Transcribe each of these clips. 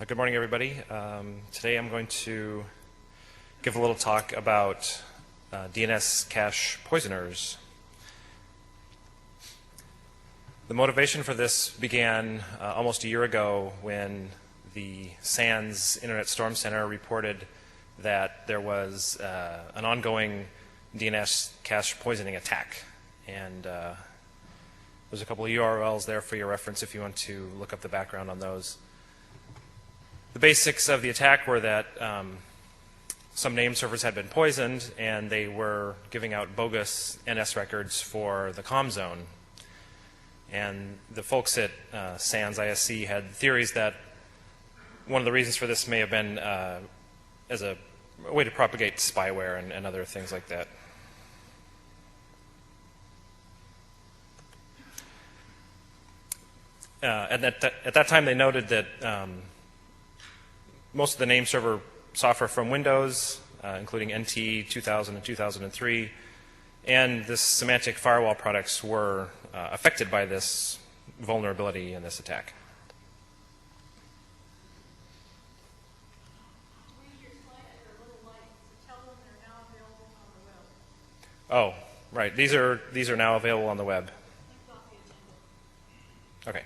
Good morning, everybody. Today I'm going to give a little talk about DNS cache poisoners. The motivation for this began almost a year ago when the SANS Internet Storm Center reported that there was an ongoing DNS cache poisoning attack. And there's a couple of URLs there for your reference if you want to look up the background on those. The basics of the attack were that some name servers had been poisoned and they were giving out bogus NS records for the comm zone. And the folks at SANS ISC had theories that one of the reasons for this may have been as a way to propagate spyware and other things like that. At that time, they noted that most of the name server software from Windows, including NT 2000 and 2003, and the semantic firewall products were affected by this vulnerability in this attack. Oh, right. These are now available on the web. Okay.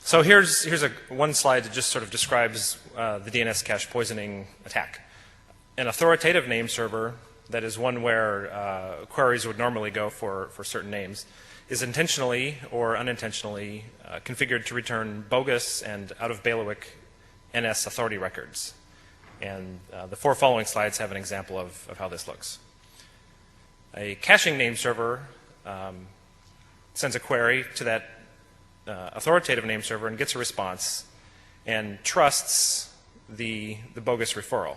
So here's one slide that just sort of describes the DNS cache poisoning attack. An authoritative name server, that is one where queries would normally go for certain names, is intentionally or unintentionally configured to return bogus and out-of-bailiwick NS authority records. And the four following slides have an example of how this looks. A caching name server sends a query to that authoritative name server and gets a response and trusts the bogus referral,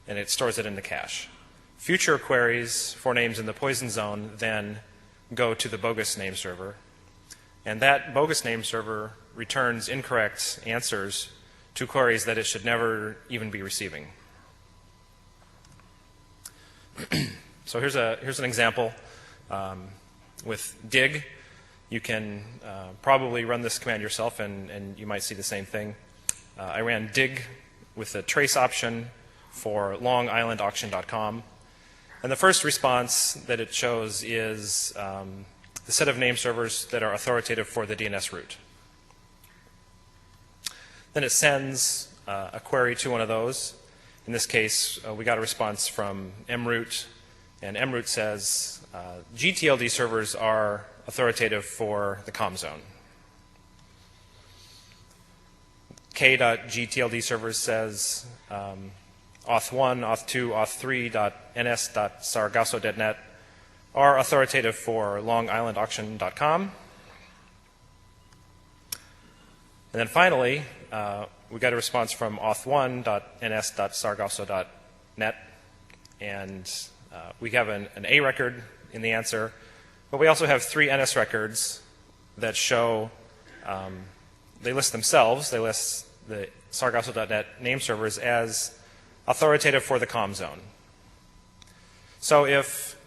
and it stores it in the cache. Future queries for names in the poison zone then go to the bogus name server, and that bogus name server returns incorrect answers to queries that it should never even be receiving. So here's an example with dig. You can probably run this command yourself, and you might see the same thing. I ran dig with the trace option for longislandauction.com. And the first response that it shows is the set of name servers that are authoritative for the DNS route. Then it sends a query to one of those. In this case, we got a response from mroot, and mroot says GTLD servers are authoritative for the comm zone. K.gtld servers says auth1, auth2, auth3.ns.sargasso.net are authoritative for longislandauction.com. And then finally, we got a response from auth1.ns.sargasso.net, and we have an A record in the answer. But we also have 3 NS records that show, they list themselves, they list the sargasso.net name servers as authoritative for the comm zone. So if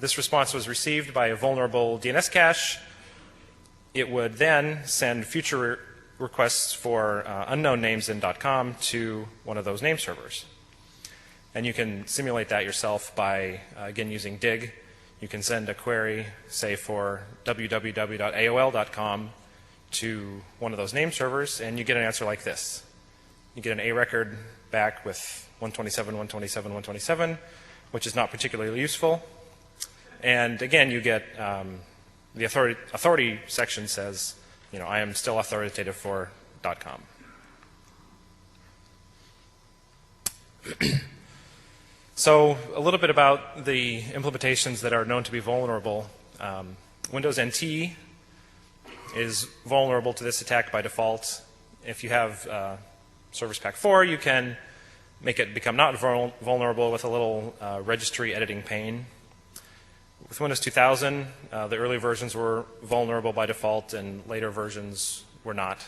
this response was received by a vulnerable DNS cache, it would then send future requests for unknown names in .com to one of those name servers. And you can simulate that yourself by, again, using dig. You can send a query, say for www.aol.com to one of those name servers, and you get an answer like this. You get an A record back with 127, 127, 127, which is not particularly useful. And again, you get the authority section says, you know, I am still authoritative for .com. So a little bit about the implementations that are known to be vulnerable. Windows NT is vulnerable to this attack by default. If you have Service Pack 4, you can make it become not vulnerable with a little registry editing pane. With Windows 2000, the early versions were vulnerable by default and later versions were not.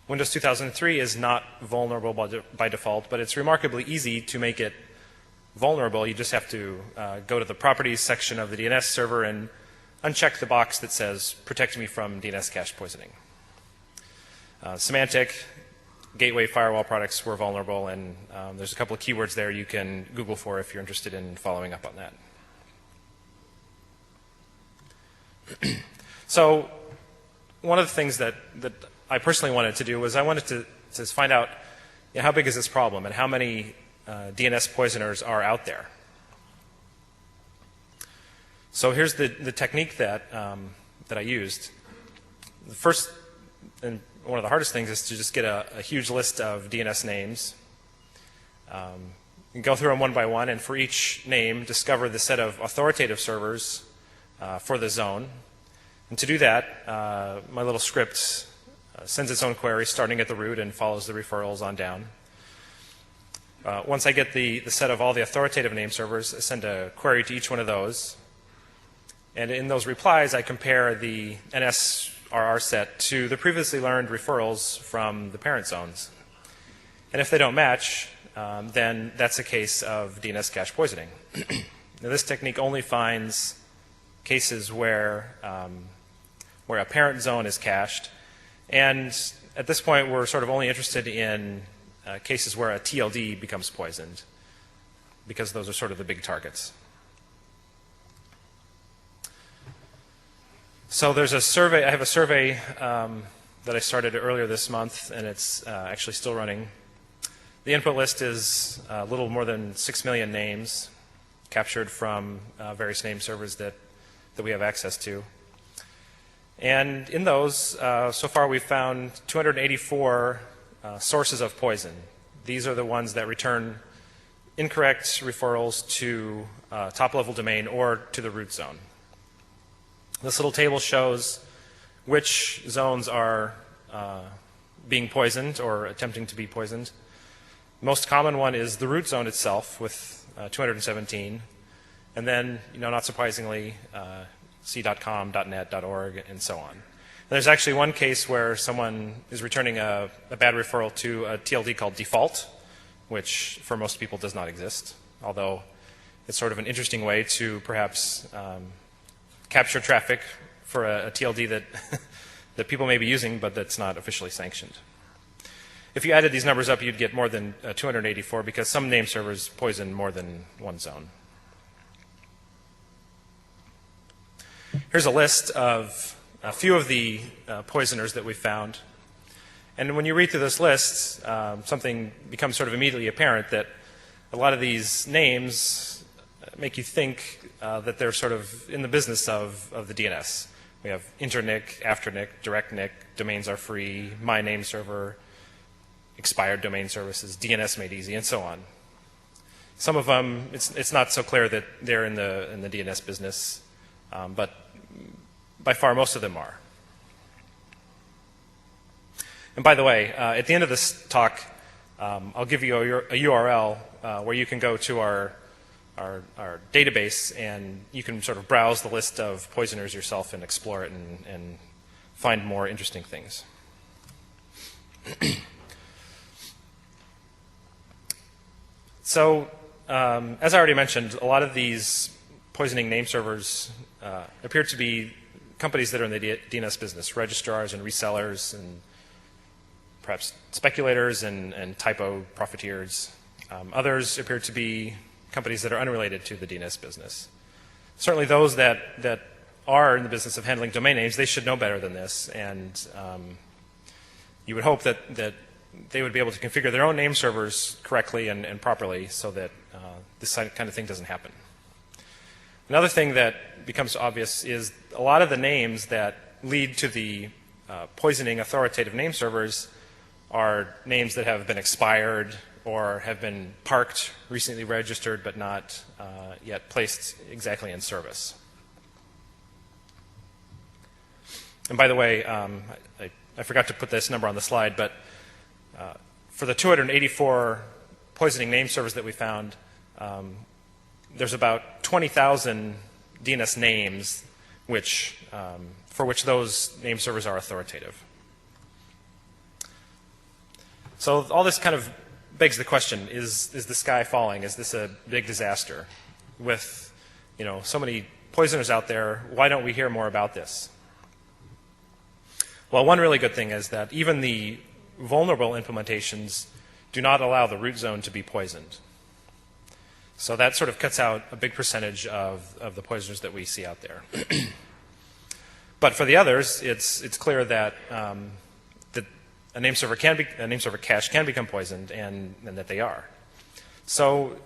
Windows 2003 is not vulnerable by default, but it's remarkably easy to make it vulnerable. You just have to go to the properties section of the DNS server and uncheck the box that says protect me from DNS cache poisoning. Semantic, gateway firewall products were vulnerable, and there's a couple of keywords there you can Google for if you're interested in following up on that. So one of the things that I personally wanted to do was I wanted to find out how big is this problem and how many DNS poisoners are out there. So here's the technique that I used. The first and one of the hardest things is to just get a huge list of DNS names. You go through them one by one, and for each name, discover the set of authoritative servers for the zone. And to do that, my little script sends its own query starting at the root and follows the referrals on down. Once I get the set of all the authoritative name servers, I send a query to each one of those. And in those replies, I compare the NSRR set to the previously learned referrals from the parent zones. And if they don't match, then that's a case of DNS cache poisoning. Now, this technique only finds cases where a parent zone is cached. And at this point, we're sort of only interested in cases where a TLD becomes poisoned, because those are sort of the big targets. So there's a survey. I have a survey that I started earlier this month, and it's actually still running. The input list is a little more than 6 million names captured from various name servers that we have access to. And in those, so far we've found 284 sources of poison. These are the ones that return incorrect referrals to top-level domain or to the root zone. This little table shows which zones are being poisoned or attempting to be poisoned. The most common one is the root zone itself with 217. And then, not surprisingly, c.com, .net, .org, and so on. And there's actually one case where someone is returning a bad referral to a TLD called default, which for most people does not exist, although it's sort of an interesting way to perhaps capture traffic for a TLD that, that people may be using, but that's not officially sanctioned. If you added these numbers up, you'd get more than 284, because some name servers poison more than one zone. Here's a list of a few of the poisoners that we found. And when you read through this list, something becomes sort of immediately apparent, that a lot of these names make you think that they're sort of in the business of the DNS. We have internick, afternick, directnick, domains are free, my name server, expired domain services, DNS made easy, and so on. Some of them, it's not so clear that they're in the DNS business, but by far most of them are. And by the way, at the end of this talk, I'll give you a URL where you can go to our database, and you can sort of browse the list of poisoners yourself and explore it and find more interesting things. So, as I already mentioned, a lot of these poisoning name servers appear to be companies that are in the DNS business, registrars and resellers and perhaps speculators and typo profiteers. Others appear to be companies that are unrelated to the DNS business. Certainly those that are in the business of handling domain names, they should know better than this, and you would hope that they would be able to configure their own name servers correctly and properly so that this kind of thing doesn't happen. Another thing that becomes obvious is a lot of the names that lead to the poisoning authoritative name servers are names that have been expired or have been parked, recently registered, but not yet placed exactly in service. And by the way, I forgot to put this number on the slide, but for the 284 poisoning name servers that we found, there's about 20,000 DNS names for which those name servers are authoritative. So all this kind of begs the question, is the sky falling? Is this a big disaster with so many poisoners out there, why don't we hear more about this? Well, one really good thing is that even the vulnerable implementations do not allow the root zone to be poisoned. So that sort of cuts out a big percentage of the poisoners that we see out there. But for the others, it's clear that a name server cache can become poisoned, and that they are. So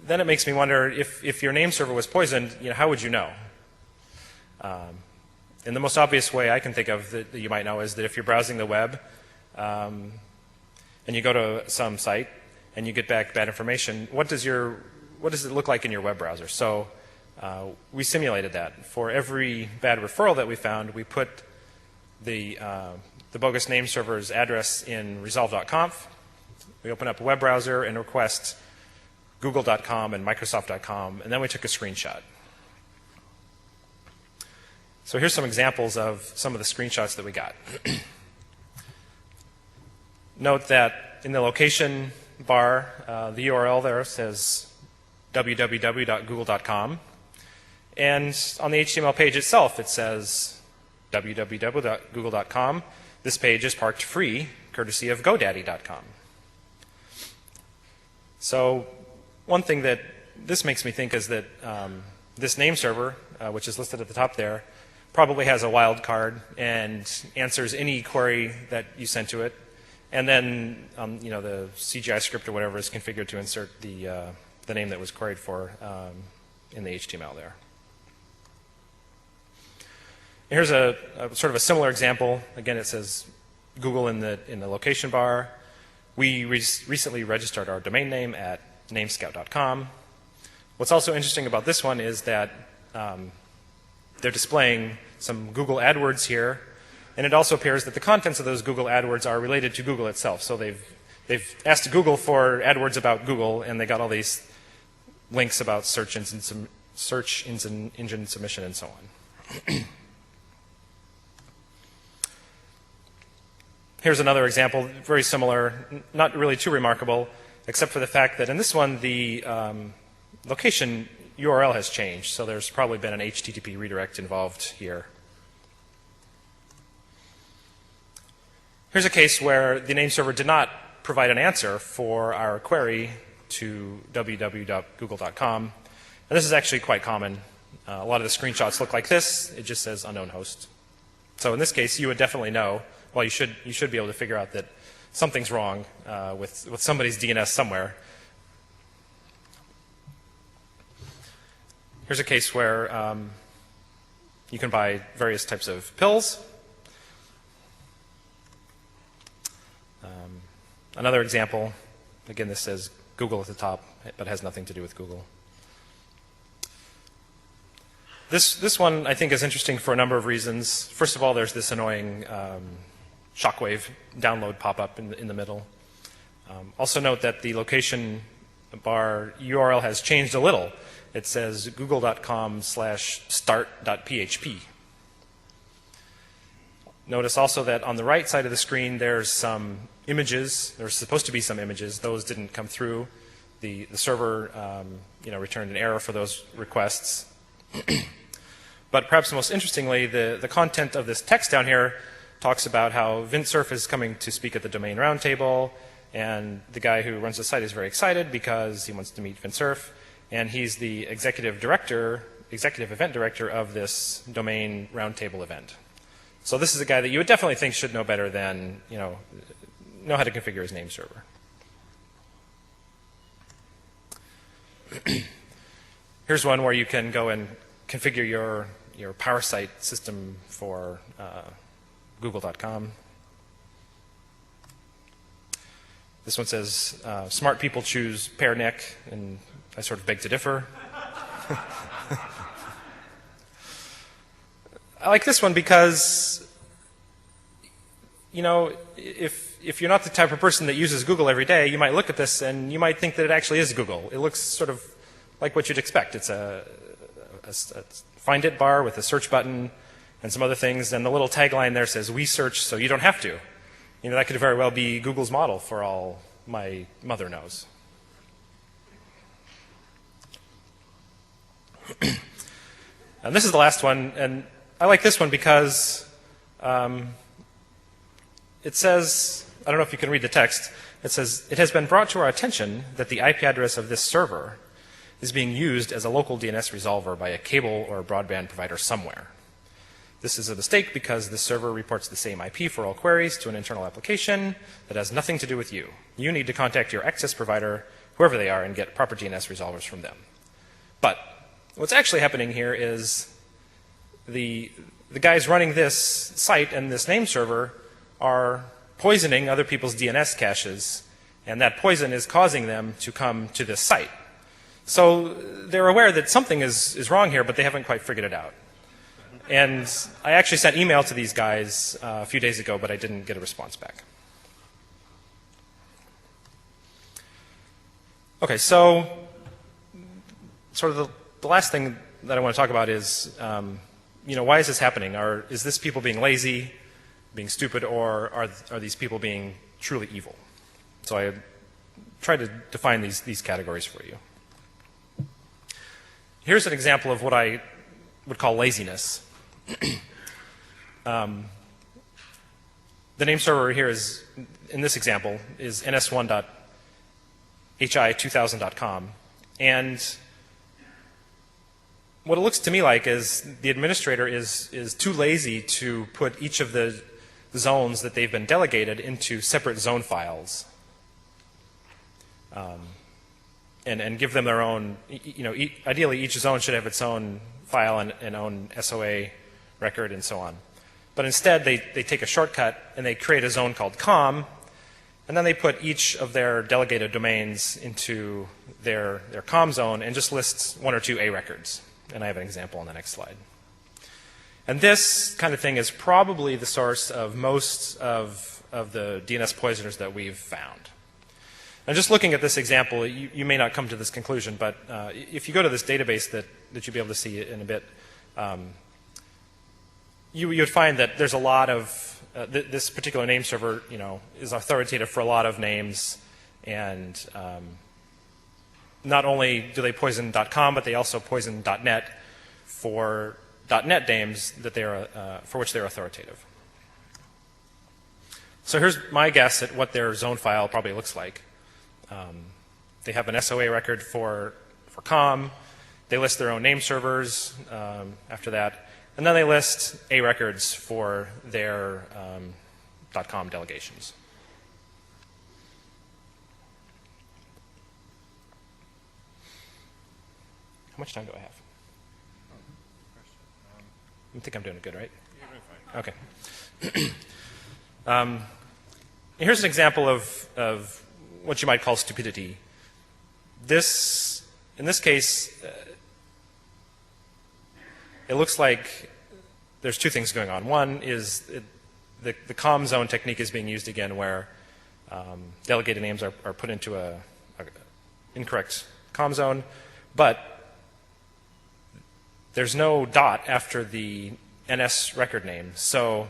then it makes me wonder, if your name server was poisoned, how would you know? And the most obvious way I can think of that you might know is that if you're browsing the web and you go to some site and you get back bad information, what does it look like in your web browser? So we simulated that. For every bad referral that we found, we put the bogus name server's address in resolve.conf. We open up a web browser and request google.com and microsoft.com, and then we took a screenshot. So here's some examples of some of the screenshots that we got. Note that in the location bar, the URL there says www.google.com. And on the HTML page itself, it says www.google.com. This page is parked free, courtesy of GoDaddy.com. So one thing that this makes me think is that this name server, which is listed at the top there, probably has a wildcard and answers any query that you send to it. And then the CGI script or whatever is configured to insert the name that was queried for in the HTML there. Here's a sort of a similar example. Again, it says Google in the location bar. We recently registered our domain name at namescout.com. What's also interesting about this one is that they're displaying some Google AdWords here, and it also appears that the contents of those Google AdWords are related to Google itself. So they've asked Google for AdWords about Google, and they got all these links about search engine submission and so on. Here's another example, very similar, not really too remarkable, except for the fact that in this one the location URL has changed, so there's probably been an HTTP redirect involved here. Here's a case where the name server did not provide an answer for our query to www.google.com. And this is actually quite common. A lot of the screenshots look like this. It just says unknown host. So in this case, you would definitely know. Well, you should be able to figure out that something's wrong with somebody's DNS somewhere. Here's a case where you can buy various types of pills. Another example, again, this says Google at the top, but has nothing to do with Google. This one I think is interesting for a number of reasons. First of all, there's this annoying shockwave download pop-up in the middle. Also note that the location bar URL has changed a little. It says google.com/start.php. Notice also that on the right side of the screen there's some images. There's supposed to be some images. Those didn't come through. The server returned an error for those requests. But perhaps most interestingly, the content of this text down here talks about how Vint-Cerf is coming to speak at the domain roundtable, and the guy who runs the site is very excited because he wants to meet Vint-Cerf, and he's the executive event director of this domain roundtable event. So this is a guy that you would definitely think should know better than know how to configure his name server. Here's one where you can go and configure your PowerSite system for google.com. This one says, smart people choose pear neck, and I sort of beg to differ. I like this one because, if you're not the type of person that uses Google every day, you might look at this and you might think that it actually is Google. It looks sort of like what you'd expect. It's a find it bar with a search button and some other things, and the little tagline there says, "We search so you don't have to." That could very well be Google's model for all my mother knows. And this is the last one, and I like this one because it says, I don't know if you can read the text, it says, "It has been brought to our attention that the IP address of this server is being used as a local DNS resolver by a cable or a broadband provider somewhere. This is a mistake because this server reports the same IP for all queries to an internal application that has nothing to do with you. You need to contact your access provider, whoever they are, and get proper DNS resolvers from them." But what's actually happening here is the guys running this site and this name server are poisoning other people's DNS caches, and that poison is causing them to come to this site. So they're aware that something is wrong here, but they haven't quite figured it out. And I actually sent email to these guys a few days ago, but I didn't get a response back. Okay, so sort of the last thing that I want to talk about is, why is this happening? Is this people being lazy, being stupid, or are these people being truly evil? So I tried to define these categories for you. Here's an example of what I would call laziness. The name server here is, in this example, is ns1.hi2000.com. And what it looks to me like is the administrator is too lazy to put each of the zones that they've been delegated into separate zone files. And give them their own, ideally each zone should have its own file and own SOA record and so on. But instead they take a shortcut and they create a zone called com, and then they put each of their delegated domains into their com zone and just lists one or two A records. And I have an example on the next slide. And this kind of thing is probably the source of most of the DNS poisoners that we've found. Now, just looking at this example, you may not come to this conclusion, but if you go to this database that you'll be able to see in a bit, you would find that there's a lot of this particular name server, is authoritative for a lot of names, and not only do they poison .com, but they also poison .net for .net names that they are for which they're authoritative. So here's my guess at what their zone file probably looks like. They have an SOA record for com. They list their own name servers after that. And then they list A records for their .com delegations. How much time do I have? I think I'm doing it good, right? You're doing fine. Okay. Here's an example of what you might call stupidity. In this case, it looks like there's two things going on. One is the com zone technique is being used again, where delegated names are put into a incorrect com zone, but there's no dot after the NS record name. So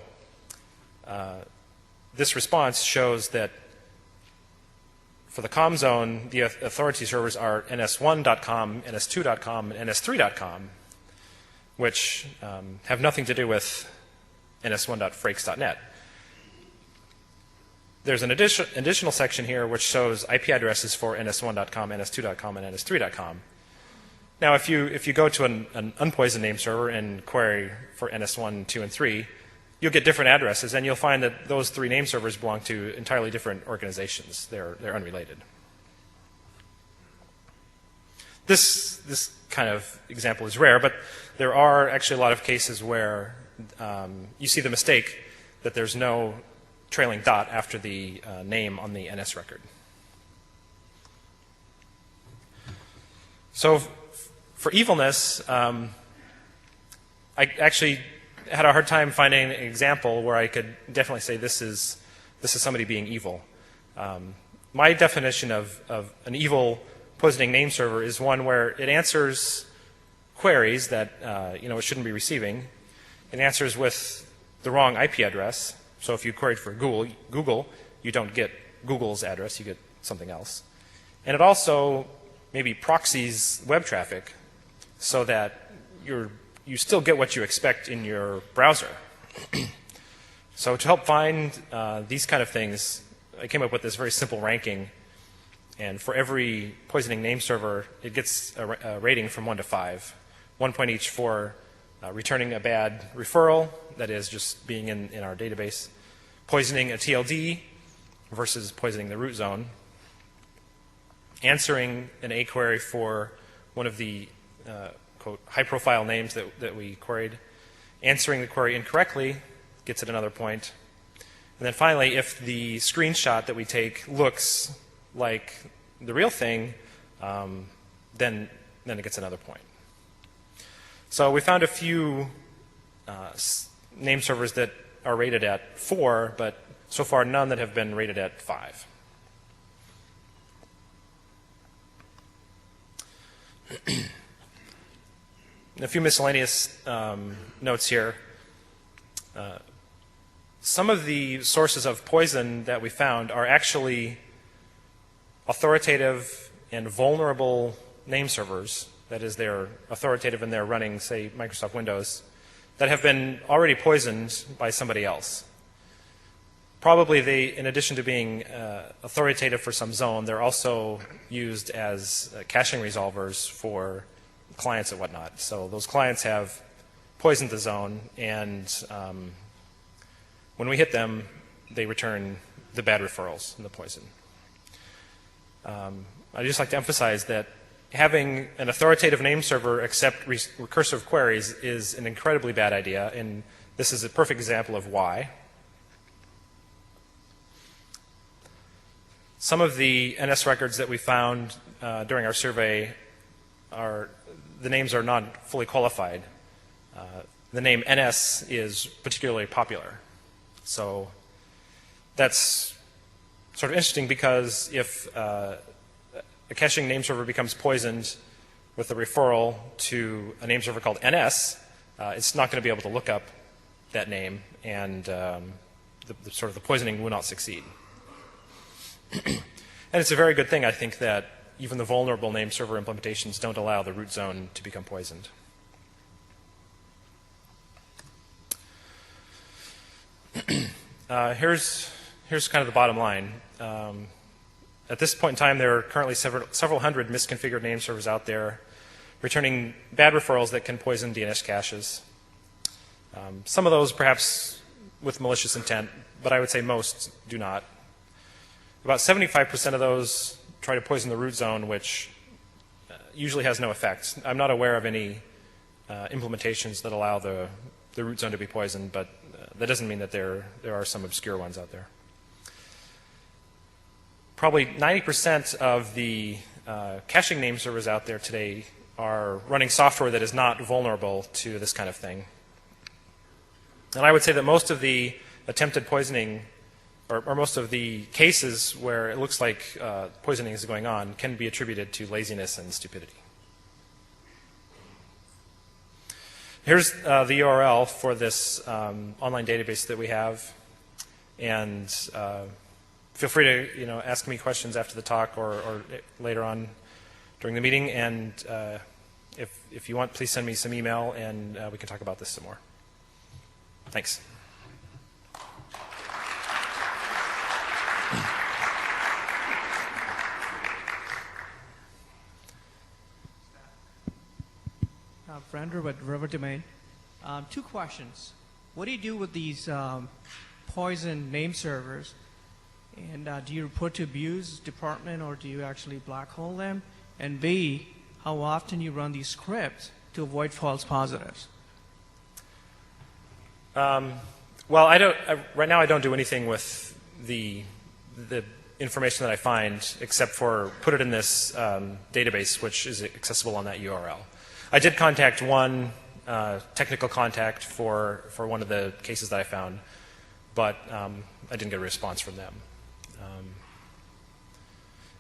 this response shows that for the com zone, the authority servers are ns1.com, ns2.com, and ns3.com, which have nothing to do with ns1.frakes.net. There's an additional section here which shows IP addresses for ns1.com, ns2.com, and ns3.com. Now, if you go to an unpoisoned name server and query for ns1, 2, and 3, you'll get different addresses, and you'll find that those three name servers belong to entirely different organizations. They're unrelated. This kind of example is rare, but there are actually a lot of cases where you see the mistake that there's no trailing dot after the name on the NS record. So for evilness, I actually had a hard time finding an example where I could definitely say this is somebody being evil. My definition of an evil poisoning name server is one where it answers queries that it shouldn't be receiving. It answers with the wrong IP address. So if you queried for Google, you don't get Google's address, you get something else. And it also maybe proxies web traffic. so that you still get what you expect in your browser. So to help find these kind of things, I came up with this very simple ranking. And for every poisoning name server, it gets a rating from 1 to 5. 1 point each for returning a bad referral, that is just being in our database, poisoning a TLD versus poisoning the root zone, answering an A query for one of the quote, high-profile names that we queried, answering the query incorrectly gets it another point. And then finally, if the screenshot that we take looks like the real thing, then it gets another point. So we found a few name servers that are rated at 4, but so far none that have been rated at 5. A few miscellaneous notes here. Some of the sources of poison that we found are actually authoritative and vulnerable name servers. That is, they're authoritative and they're running, say, Microsoft Windows, that have been already poisoned by somebody else. Probably they, in addition to being authoritative for some zone, they're also used as caching resolvers for clients and whatnot. So those clients have poisoned the zone, and when we hit them, they return the bad referrals and the poison. I'd just like to emphasize that having an authoritative name server accept recursive queries is an incredibly bad idea, and this is a perfect example of why. Some of the NS records that we found during our survey the names are not fully qualified. The name NS is particularly popular. So that's sort of interesting, because if a caching name server becomes poisoned with a referral to a name server called NS, it's not going to be able to look up that name, and the poisoning will not succeed. And it's a very good thing, I think, that even the vulnerable name server implementations don't allow the root zone to become poisoned. Here's kind of the bottom line. At this point in time, there are currently several hundred misconfigured name servers out there returning bad referrals that can poison DNS caches. Some of those perhaps with malicious intent, but I would say most do not. About 75% of those try to poison the root zone, which usually has no effect. I'm not aware of any implementations that allow the root zone to be poisoned, but that doesn't mean that there are some obscure ones out there. Probably 90% of the caching name servers out there today are running software that is not vulnerable to this kind of thing. And I would say that most of the attempted poisoning, or most of the cases where it looks like poisoning is going on, can be attributed to laziness and stupidity. Here's the URL for this online database that we have, and feel free to ask me questions after the talk or later on during the meeting. And if you want, please send me some email, and we can talk about this some more. Thanks. Brander with River Domain. 2 questions. What do you do with these poison name servers? And do you report to abuse department, or do you actually black hole them? And B, how often you run these scripts to avoid false positives? Well, right now I don't do anything with the information that I find except for put it in this database, which is accessible on that URL. I did contact one technical contact for one of the cases that I found, but I didn't get a response from them.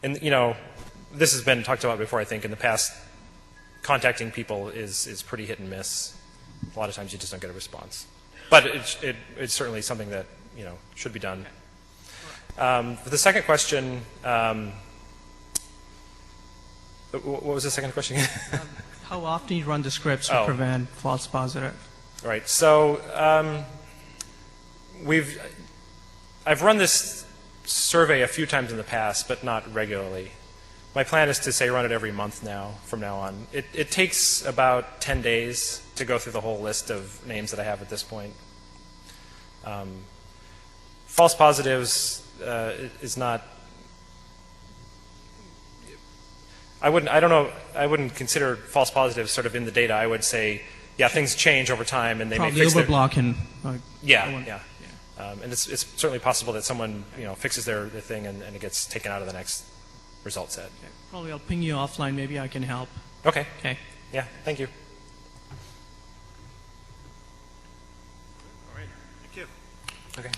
And this has been talked about before. I think in the past, contacting people is pretty hit and miss. A lot of times you just don't get a response. But it's certainly something that should be done. For the second question, what was the second question? How often you run the scripts to Oh. prevent false positive? Right. So I've run this survey a few times in the past, but not regularly. My plan is to say run it every month now, from now on. It takes about 10 days to go through the whole list of names that I have at this point. False positives is not. I wouldn't consider false positives sort of in the data. I would say, yeah, things change over time, and they may Probably fix their. overblock and Yeah, one- yeah. And it's certainly possible that someone fixes their thing and it gets taken out of the next result set. Okay. Probably I'll ping you offline. Maybe I can help. Okay. Okay. Yeah. Thank you. All right. Thank you. Okay.